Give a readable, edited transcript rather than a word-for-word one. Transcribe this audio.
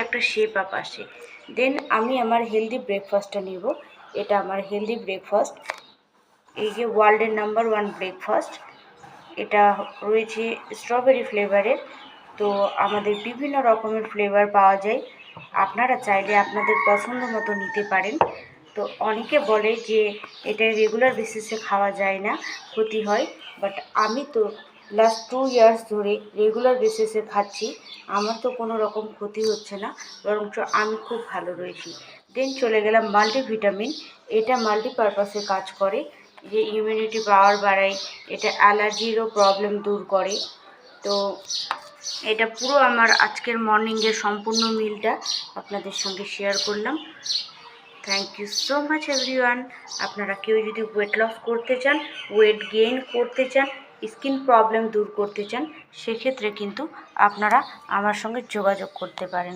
একটা shape up আসে। দেন আমি আমার হেলদি ব্রেকফাস্টটা নেব। এটা আমার হেলদি ব্রেকফাস্ট, এই যে ওয়ার্ল্ডের নাম্বার 1 ব্রেকফাস্ট। এটা রয়েছে স্ট্রবেরি ফ্লেভারের। তো আমাদের বিভিন্ন রকমের ফ্লেভার পাওয়া যায়, আপনারা চাইলে আপনাদের পছন্দ মতো নিতে পারেন। তো অনেকে বলে যে এটা রেগুলার বেসিসে খাওয়া যায় না, ক্ষতি হয়, বাট আমি তো লাস্ট 2 ইয়ার্স ধরে রেগুলার বেসিসে খাচ্ছি, আমার তো কোনো রকম ক্ষতি হচ্ছে না, বরঞ্চ আমি খুব ভালো রয়েছি। দেন চলে গেলাম মাল্টিভিটামিন। এটা মাল্টিপারপাসে কাজ করে, যে ইমিউনিটি পাওয়ার বাড়ায়, এটা অ্যালার্জিরও প্রবলেম দূর করে। তো এটা পুরো আমার আজকের মর্নিংয়ের সম্পূর্ণ মিলটা আপনাদের সঙ্গে শেয়ার করলাম। Thank you so much everyone. আপনারা কেউ যদি ওয়েট লস করতে চান, ওয়েট গেইন করতে চান, স্কিন প্রবলেম দূর করতে চান, সেক্ষেত্রে কিন্তু আপনারা আমার সঙ্গে যোগাযোগ করতে পারেন।